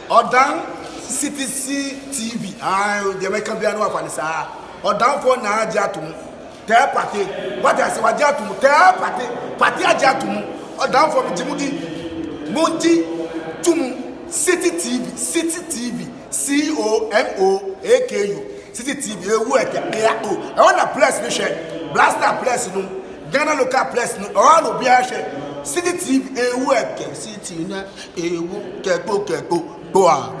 Odan CTC TV. The American piano of Anissa. Odan for na Jatum. Tell party. What I say, what Jatum? Tell party Jatum. Odan for Jimudi. Monty Tumu. City TV. COMOAKU. City TV. I want a place, Blaster place, no. Ghana local place, no. All of Biache. City TV. City na. Keko. Boa.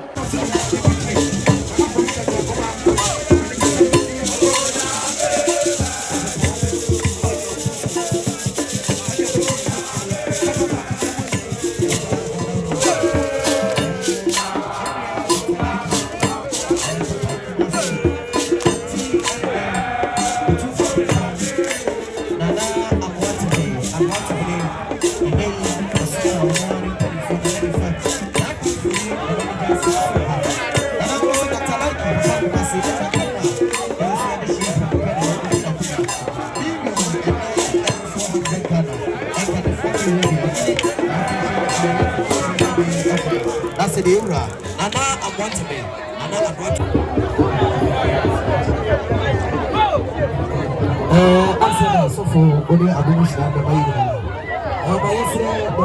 That's the era. Nana, I want to be. Nana, I want to be. So for only a bonus and the baby. My friend, the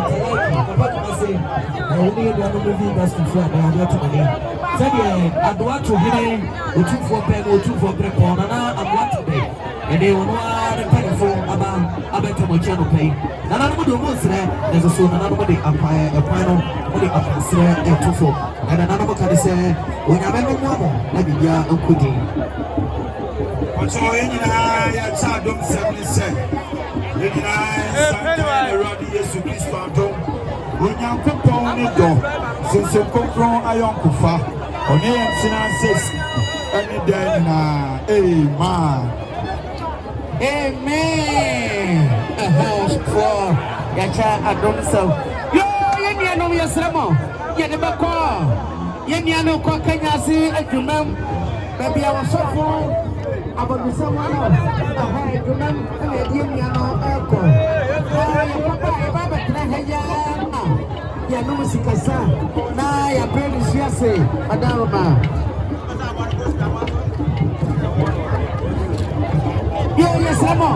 Talaki, I say, I only the movie that's to fly. I got to money. Said, I want to hear the 2 for pen or 2 for break on. Nana, I want to be. And they will know the telephone about my channel pay. Nana, I'm going to there. There's a soon another empire, a final, only up and two for. And another can say, when I'm ever normal, let me be a cooking. So, in I don't 77. In I yes, Christ, when you come from the door, since you come from Ayonkufa, on AM says, any day now, amen. Amen. For Yacha Adom so. Yo, Yeniano Yasramo, Yanabako, Yeniano Kokanyasi, and you ma'am, maybe I was so full about the someone else. I had you ma'am, and Yeniano Elko. Ya no musikasa na ya peli siase adaroma yo yesamo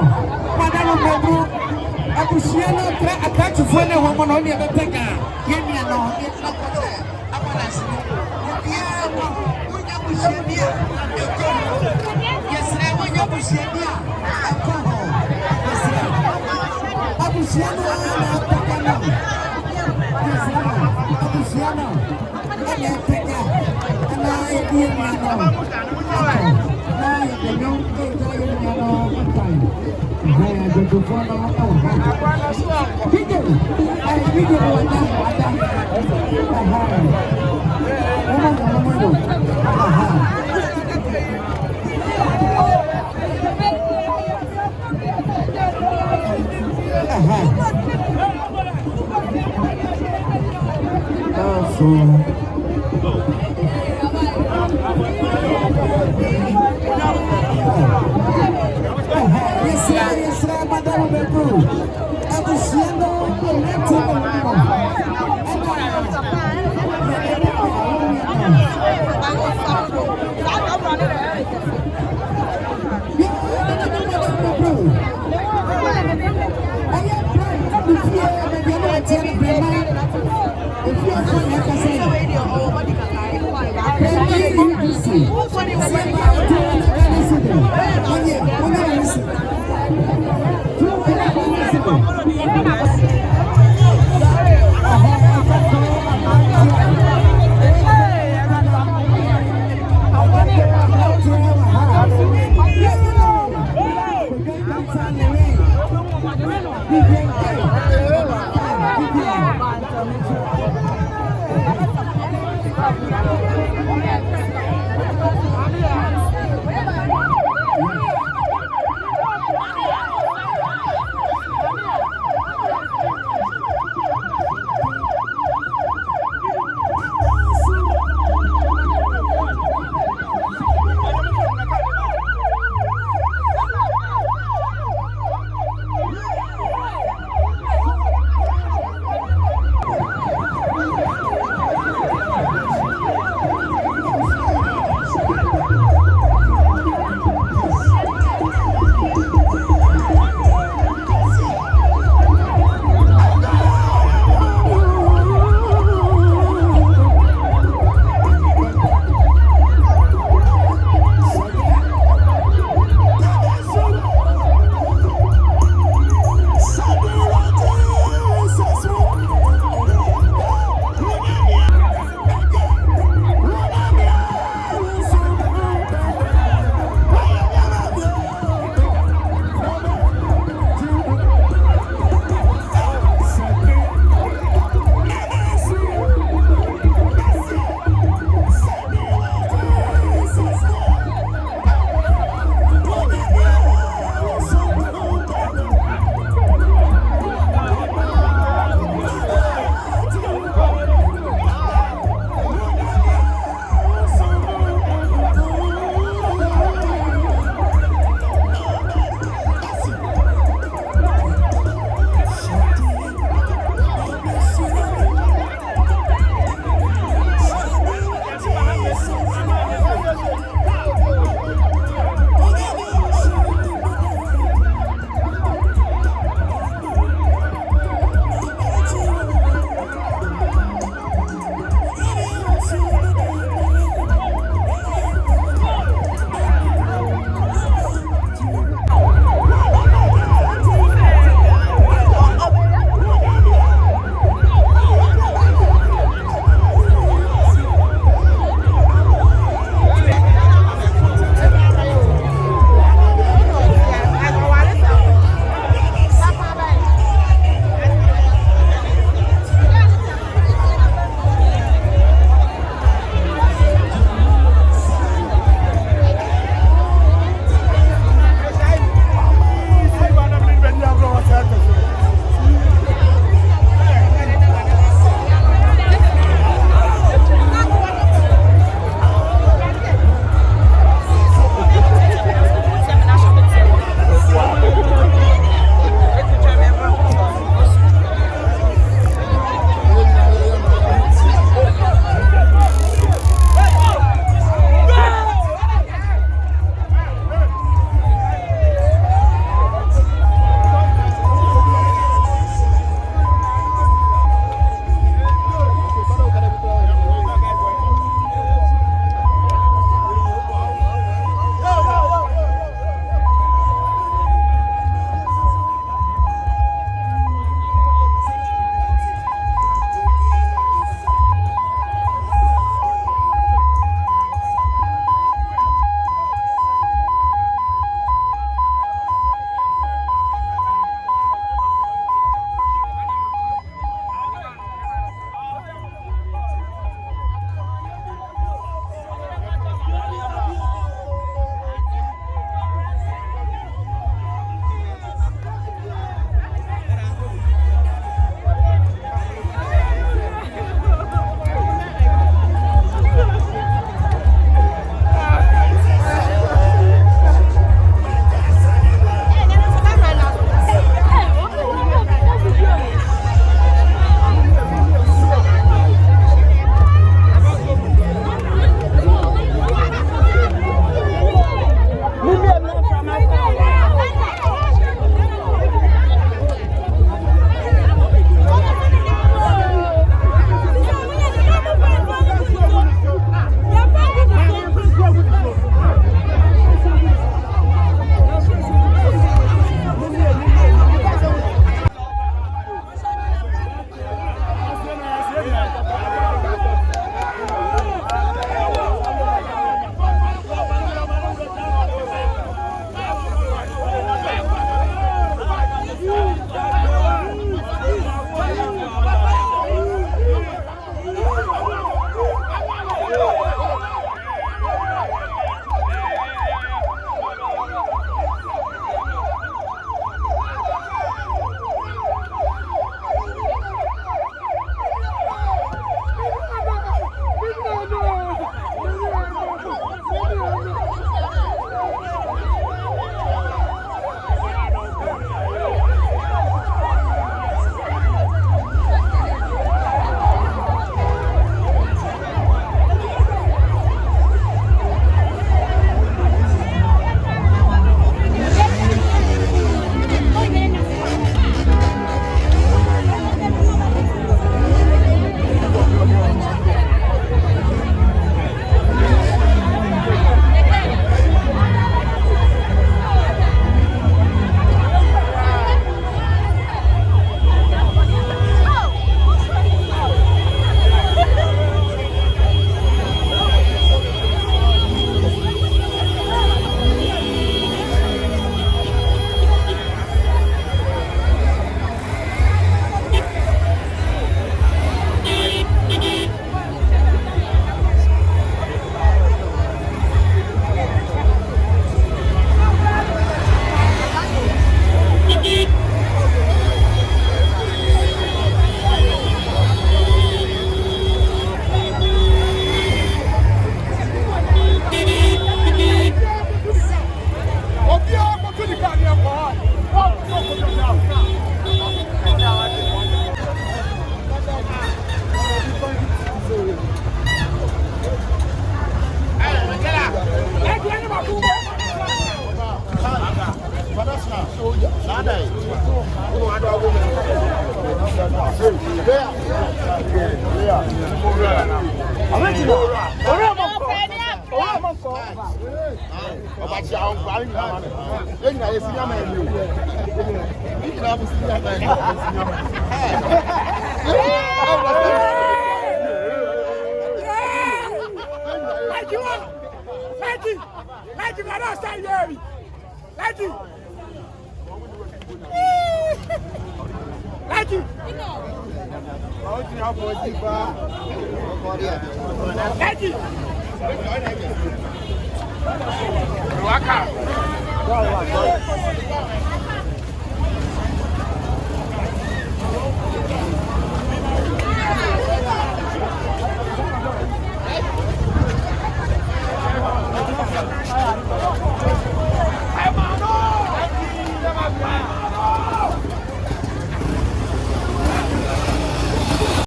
madalo bobu abusiano tra akachu fone homo no ne beteka yemia no etlakote abalasi ya mo unya busiania yesre unya busiania akoho yesre abusiano na pakana Abusiano, ana penya, ana yemia no, na yemia no, Haya jokofona hapo. Video. Ai video wada. Haya. Mungu. Aha. Aha. So Yes, madame Bebu. Abusiano,